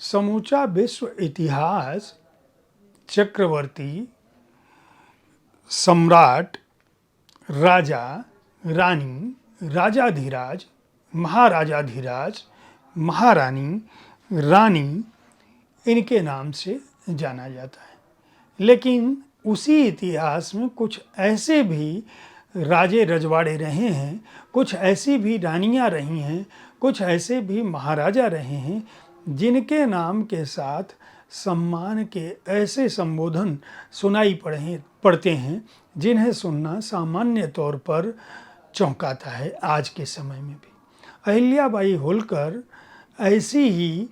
समूचा विश्व इतिहास चक्रवर्ती, सम्राट, राजा, रानी, राजाधिराज, महाराजाधिराज, महारानी, रानी इनके नाम से जाना जाता है। लेकिन उसी इतिहास में कुछ ऐसे भी राजे रजवाड़े रहे हैं, कुछ ऐसी भी रानियां रही हैं, कुछ ऐसे भी महाराजा रहे हैं जिनके नाम के साथ सम्मान के ऐसे संबोधन सुनाई पड़ते हैं जिन्हें सुनना सामान्य तौर पर चौंकाता है आज के समय में भी। अहिल्याबाई होलकर ऐसी ही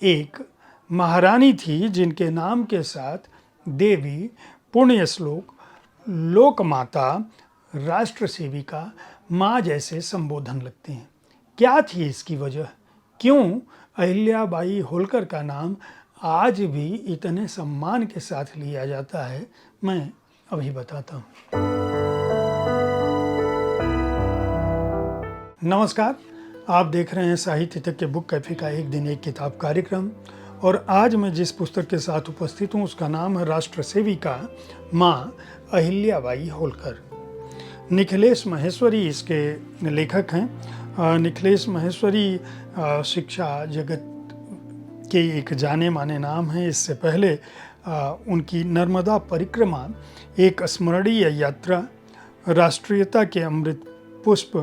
एक महारानी थी जिनके नाम के साथ देवी, पुण्य श्लोक, लोकमाता, राष्ट्र सेविका, माँ जैसे संबोधन लगते हैं। क्या थी इसकी वजह? क्यों अहिल्याबाई होलकर का नाम आज भी इतने सम्मान के साथ लिया जाता है, मैं अभी बताता हूँ। नमस्कार, आप देख रहे हैं साहित्य तक बुक कैफे का एक दिन एक किताब कार्यक्रम, और आज मैं जिस पुस्तक के साथ उपस्थित हूँ उसका नाम है राष्ट्र सेविका माँ अहिल्याबाई होलकर। निखिलेश महेश्वरी इसके लेखक हैं। निखिलेश महेश्वरी शिक्षा जगत के एक जाने माने नाम हैं। इससे पहले उनकी नर्मदा परिक्रमा, एक स्मरणीय यात्रा, राष्ट्रीयता के अमृत पुष्प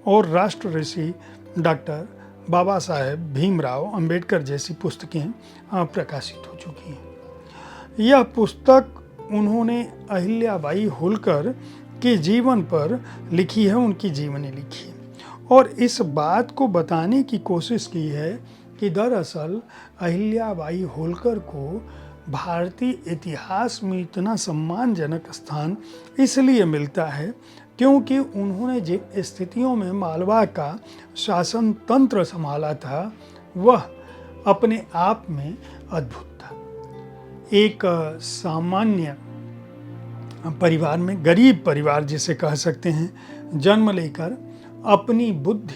और राष्ट्र ऋषि डॉक्टर बाबा साहेब भीमराव अंबेडकर जैसी पुस्तकें प्रकाशित हो चुकी हैं। यह पुस्तक उन्होंने अहिल्याबाई होलकर के जीवन पर लिखी है, उनकी जीवनी लिखी है, और इस बात को बताने की कोशिश की है कि दरअसल अहिल्याबाई होलकर को भारतीय इतिहास में इतना सम्मानजनक स्थान इसलिए मिलता है क्योंकि उन्होंने जिन स्थितियों में मालवा का शासन तंत्र संभाला था वह अपने आप में अद्भुत था। एक सामान्य परिवार में, गरीब परिवार जिसे कह सकते हैं, जन्म लेकर अपनी बुद्धि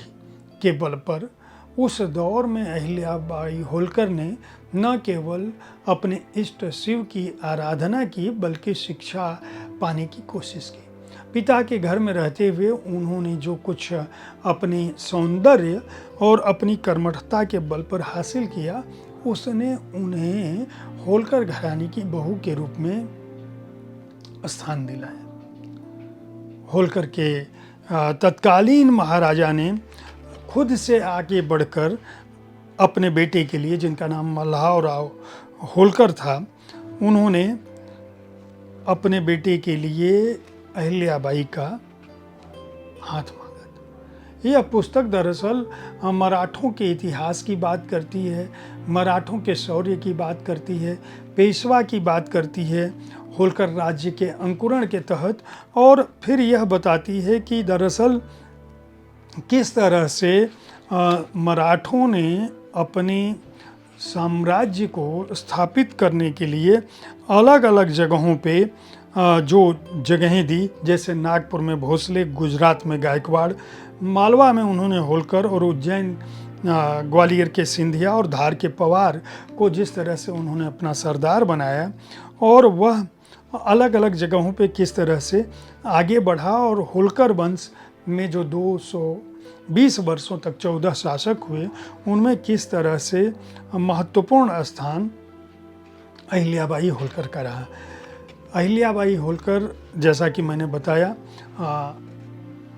के बल पर उस दौर में अहिल्याबाई होलकर ने न केवल अपने इष्ट शिव की आराधना की बल्कि शिक्षा पाने की कोशिश की। पिता के घर में रहते हुए उन्होंने जो कुछ अपने सौंदर्य और अपनी कर्मठता के बल पर हासिल किया उसने उन्हें होलकर घराने की बहू के रूप में स्थान दिलाया। होलकर के तत्कालीन महाराजा ने खुद से आगे बढ़कर अपने बेटे के लिए, जिनका नाम मल्हारराव होलकर था, उन्होंने अपने बेटे के लिए अहिल्याबाई का हाथ मांगा। यह पुस्तक दरअसल मराठों के इतिहास की बात करती है, मराठों के शौर्य की बात करती है, पेशवा की बात करती है, होलकर राज्य के अंकुरण के तहत, और फिर यह बताती है कि दरअसल किस तरह से मराठों ने अपने साम्राज्य को स्थापित करने के लिए अलग अलग जगहों पे जो जगहें दी, जैसे नागपुर में भोसले, गुजरात में गायकवाड़, मालवा में उन्होंने होलकर, और उज्जैन, ग्वालियर के सिंधिया और धार के पवार को जिस तरह से उन्होंने अपना सरदार बनाया, और वह अलग अलग जगहों पे किस तरह से आगे बढ़ा, और होलकर वंश में जो 220 वर्षों तक 14 शासक हुए उनमें किस तरह से महत्वपूर्ण स्थान अहिल्याबाई होलकर का रहा। अहिल्याबाई होलकर, जैसा कि मैंने बताया,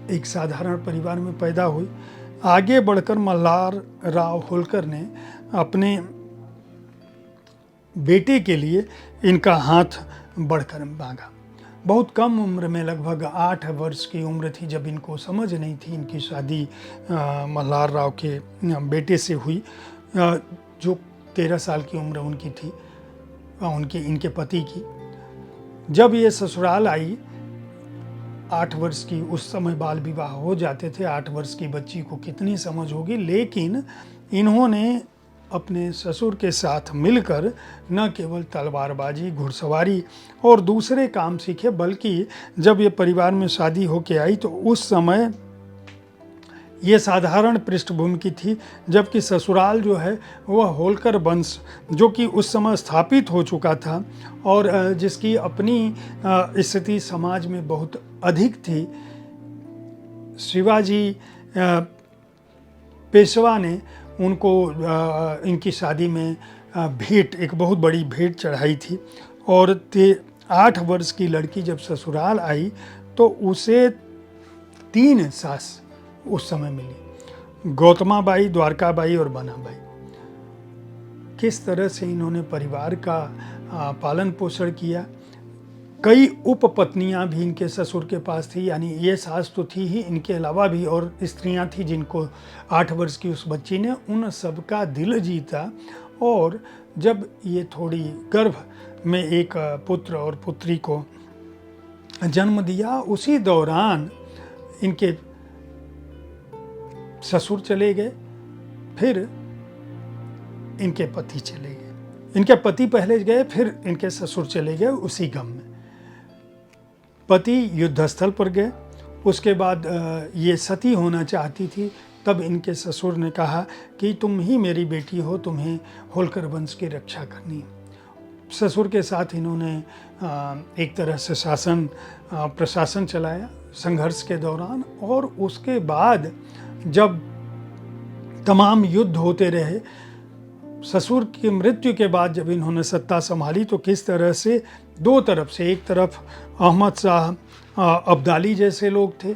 एक साधारण परिवार में पैदा हुई। आगे बढ़कर मल्हारराव होलकर ने अपने बेटे के लिए इनका हाथ बढ़कर मांगा। बहुत कम उम्र में, लगभग 8 वर्ष की उम्र थी जब इनको समझ नहीं थी। इनकी शादी मल्हारराव के बेटे से हुई, जो 13 साल की उम्र उनकी थी, इनके पति की। जब ये ससुराल आई 8 वर्ष की, उस समय बाल विवाह हो जाते थे। 8 वर्ष की बच्ची को कितनी समझ होगी, लेकिन इन्होंने अपने ससुर के साथ मिलकर न केवल तलवारबाजी, घुड़सवारी और दूसरे काम सीखे, बल्कि जब ये परिवार में शादी होके आई तो उस समय ये साधारण पृष्ठभूमि की थी, जबकि ससुराल जो है वह होलकर वंश जो कि उस समय स्थापित हो चुका था और जिसकी अपनी स्थिति समाज में बहुत अधिक थी। शिवाजी पेशवा ने उनको इनकी शादी में भेंट, एक बहुत बड़ी भेंट चढ़ाई थी और 8 वर्ष की लड़की जब ससुराल आई तो उसे 3 सास उस समय मिली, गौतमाबाई, द्वारकाबाई और बनाबाई। किस तरह से इन्होंने परिवार का पालन पोषण किया। कई उपपत्नियां भी इनके ससुर के पास थी, यानी ये सास तो थी ही, इनके अलावा भी और स्त्रियां थी जिनको 8 वर्ष की उस बच्ची ने उन सबका दिल जीता। और जब ये थोड़ी गर्भ में एक पुत्र और पुत्री को जन्म दिया, उसी दौरान इनके ससुर चले गए, फिर इनके पति चले गए। इनके पति पहले गए, फिर इनके ससुर चले गए उसी गम में। पति युद्धस्थल पर गए, उसके बाद ये सती होना चाहती थी। तब इनके ससुर ने कहा कि तुम ही मेरी बेटी हो, तुम्हें होलकर वंश की रक्षा करनी। ससुर के साथ इन्होंने एक तरह से प्रशासन चलाया संघर्ष के दौरान। और उसके बाद जब तमाम युद्ध होते रहे, ससुर की मृत्यु के बाद जब इन्होंने सत्ता संभाली तो किस तरह से 2 तरफ से, एक तरफ अहमद शाह अब्दाली जैसे लोग थे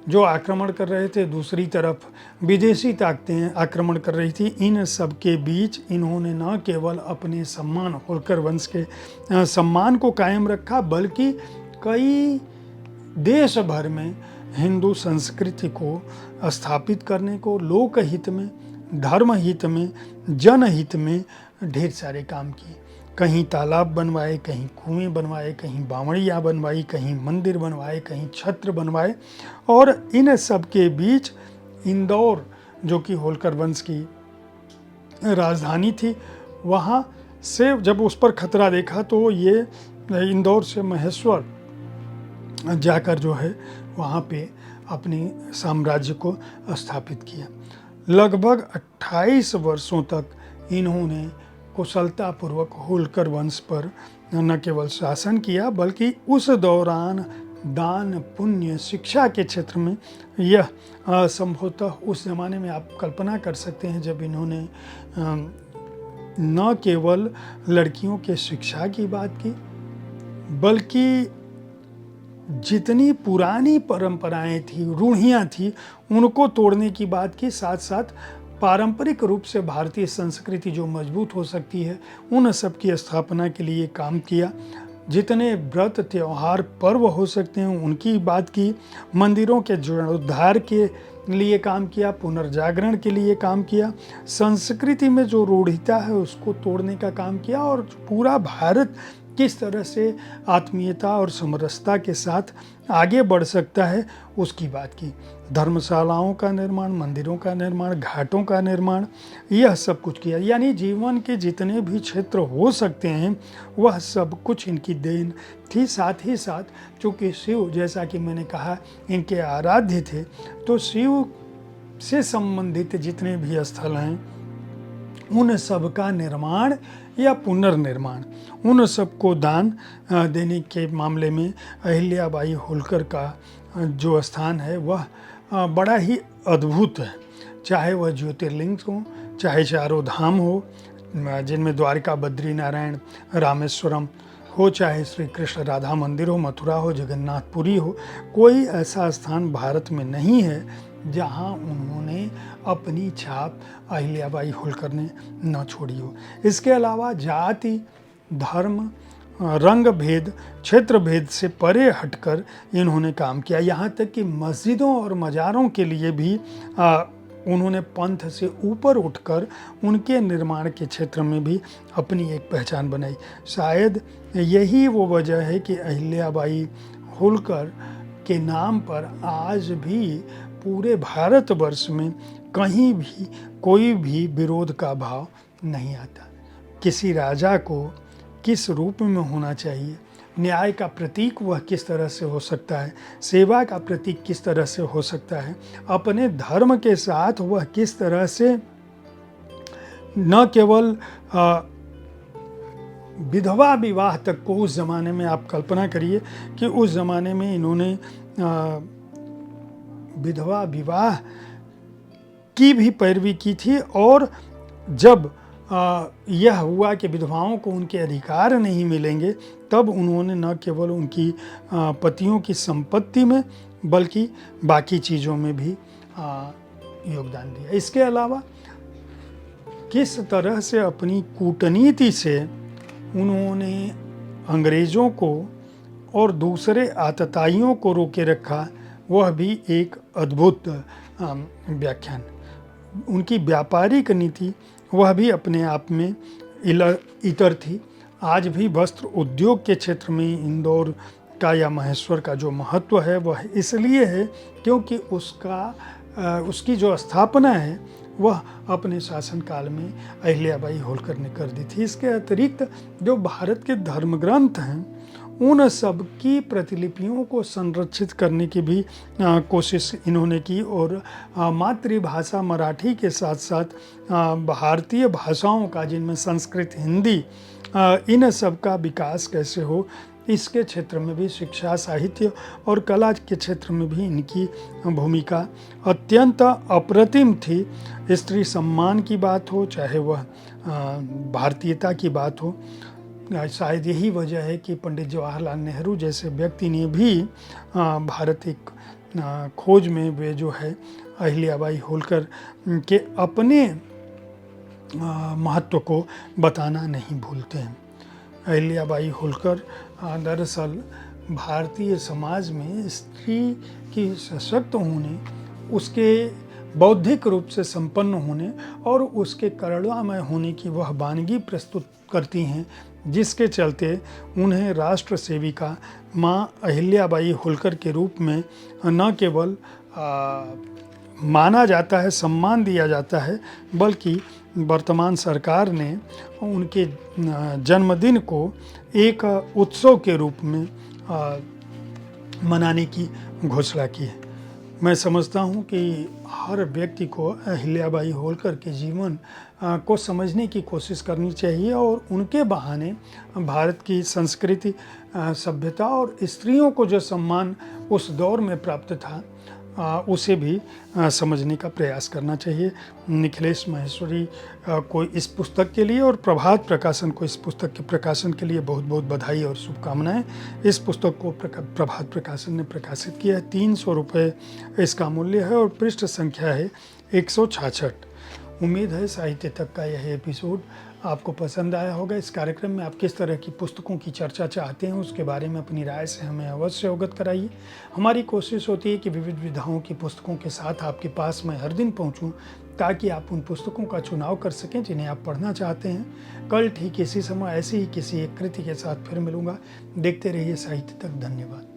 जो आक्रमण कर रहे थे, दूसरी तरफ विदेशी ताकतें आक्रमण कर रही थी। इन सब के बीच इन्होंने न केवल अपने सम्मान, होलकर वंश के सम्मान को कायम रखा, बल्कि कई देश भर में हिंदू संस्कृति को स्थापित करने को, लोकहित में, धर्म हित में, जनहित में ढेर सारे काम किए। कहीं तालाब बनवाए, कहीं कुएं बनवाए, कहीं बावड़ियाँ बनवाई, कहीं मंदिर बनवाए, कहीं छत्र बनवाए। और इन सब के बीच इंदौर, जो कि होलकर वंश की राजधानी थी, वहाँ से जब उस पर खतरा देखा तो ये इंदौर से महेश्वर जाकर जो है वहाँ पे अपने साम्राज्य को स्थापित किया। लगभग 28 वर्षों तक इन्होंने कुशलतापूर्वक होलकर वंश पर न केवल शासन किया, बल्कि उस दौरान दान, पुण्य, शिक्षा के क्षेत्र में यह संभवतः उस ज़माने में आप कल्पना कर सकते हैं जब इन्होंने न केवल लड़कियों के शिक्षा की बात की, बल्कि जितनी पुरानी परंपराएं थी, रूढ़ियाँ थी, उनको तोड़ने की बात की। साथ साथ पारंपरिक रूप से भारतीय संस्कृति जो मजबूत हो सकती है, उन सब की स्थापना के लिए काम किया। जितने व्रत, त्यौहार, पर्व हो सकते हैं उनकी बात की। मंदिरों के जीर्णोद्धार के लिए काम किया, पुनर्जागरण के लिए काम किया। संस्कृति में जो रूढ़िता है उसको तोड़ने का काम किया और पूरा भारत किस तरह से आत्मीयता और समरसता के साथ आगे बढ़ सकता है उसकी बात की। धर्मशालाओं का निर्माण, मंदिरों का निर्माण, घाटों का निर्माण, यह सब कुछ किया। यानी जीवन के जितने भी क्षेत्र हो सकते हैं वह सब कुछ इनकी देन थी। साथ ही साथ चूँकि शिव, जैसा कि मैंने कहा, इनके आराध्य थे, तो शिव से संबंधित जितने भी स्थल हैं उन सब का निर्माण या पुनर्निर्माण, उन सबको दान देने के मामले में अहिल्याबाई होलकर का जो स्थान है वह बड़ा ही अद्भुत है। चाहे वह ज्योतिर्लिंग हो, चाहे चारों धाम हो जिनमें द्वारका, बद्रीनारायण, रामेश्वरम हो, चाहे श्री कृष्ण राधा मंदिर हो, मथुरा हो, जगन्नाथपुरी हो, कोई ऐसा स्थान भारत में नहीं है जहां उन्होंने अपनी छाप अहिल्याबाई होलकर ने न छोड़ी हो। इसके अलावा जाति, धर्म, रंग भेद, क्षेत्र भेद से परे हटकर इन्होंने काम किया। यहाँ तक कि मस्जिदों और मज़ारों के लिए भी उन्होंने पंथ से ऊपर उठकर उनके निर्माण के क्षेत्र में भी अपनी एक पहचान बनाई। शायद यही वो वजह है कि अहिल्याबाई होलकर के नाम पर आज भी पूरे भारतवर्ष में कहीं भी कोई भी विरोध का भाव नहीं आता। किसी राजा को किस रूप में होना चाहिए, न्याय का प्रतीक वह किस तरह से हो सकता है, सेवा का प्रतीक किस तरह से हो सकता है, अपने धर्म के साथ वह किस तरह से न केवल विधवा विवाह तक को, उस ज़माने में आप कल्पना करिए कि उस ज़माने में इन्होंने विधवा विवाह की भी पैरवी की थी, और जब यह हुआ कि विधवाओं को उनके अधिकार नहीं मिलेंगे, तब उन्होंने न केवल उनकी पतियों की संपत्ति में बल्कि बाकी चीज़ों में भी योगदान दिया। इसके अलावा किस तरह से अपनी कूटनीति से उन्होंने अंग्रेज़ों को और दूसरे आतताइयों को रोके रखा, वह भी एक अद्भुत व्याख्यान। उनकी व्यापारिक नीति वह भी अपने आप में इतर थी। आज भी वस्त्र उद्योग के क्षेत्र में इंदौर का या महेश्वर का जो महत्व है वह इसलिए है क्योंकि उसकी जो स्थापना है वह अपने शासनकाल में अहिल्याबाई होलकर ने कर दी थी। इसके अतिरिक्त जो भारत के धर्म ग्रंथ हैं उन सब की प्रतिलिपियों को संरक्षित करने की भी कोशिश इन्होंने की, और मातृभाषा मराठी के साथ साथ भारतीय भाषाओं का, जिनमें संस्कृत, हिंदी, इन सब का विकास कैसे हो, इसके क्षेत्र में भी, शिक्षा, साहित्य और कला के क्षेत्र में भी इनकी भूमिका अत्यंत अप्रतिम थी। स्त्री सम्मान की बात हो, चाहे वह भारतीयता की बात हो, शायद यही वजह है कि पंडित जवाहरलाल नेहरू जैसे व्यक्ति ने भी भारत एक खोज में वे जो है अहिल्याबाई होलकर के अपने महत्व को बताना नहीं भूलते हैं। अहिल्याबाई होलकर दरअसल भारतीय समाज में स्त्री की सशक्त होने, उसके बौद्धिक रूप से संपन्न होने और उसके करुणामय होने की वह वानगी प्रस्तुत करती हैं, जिसके चलते उन्हें राष्ट्र सेविका माँ अहिल्याबाई होलकर के रूप में न केवल माना जाता है, सम्मान दिया जाता है, बल्कि वर्तमान सरकार ने उनके जन्मदिन को एक उत्सव के रूप में मनाने की घोषणा की है। मैं समझता हूँ कि हर व्यक्ति को अहिल्याबाई होलकर के जीवन को समझने की कोशिश करनी चाहिए और उनके बहाने भारत की संस्कृति, सभ्यता और स्त्रियों को जो सम्मान उस दौर में प्राप्त था उसे भी समझने का प्रयास करना चाहिए। निखिलेश माहेश्वरी को इस पुस्तक के लिए और प्रभात प्रकाशन को इस पुस्तक के प्रकाशन के लिए बहुत बहुत बधाई और शुभकामनाएं। इस पुस्तक को प्रभात प्रकाशन ने प्रकाशित किया है। 300 रुपये इसका मूल्य है और पृष्ठ संख्या है 166। उम्मीद है साहित्य तक का यह एपिसोड आपको पसंद आया होगा। इस कार्यक्रम में आप किस तरह की पुस्तकों की चर्चा चाहते हैं उसके बारे में अपनी राय से हमें अवश्य अवगत कराइए। हमारी कोशिश होती है कि विविध विधाओं की पुस्तकों के साथ आपके पास मैं हर दिन पहुंचूं, ताकि आप उन पुस्तकों का चुनाव कर सकें जिन्हें आप पढ़ना चाहते हैं। कल ठीक इसी समय ऐसी ही किसी एक कृति के साथ फिर मिलूंगा। देखते रहिए साहित्य तक। धन्यवाद।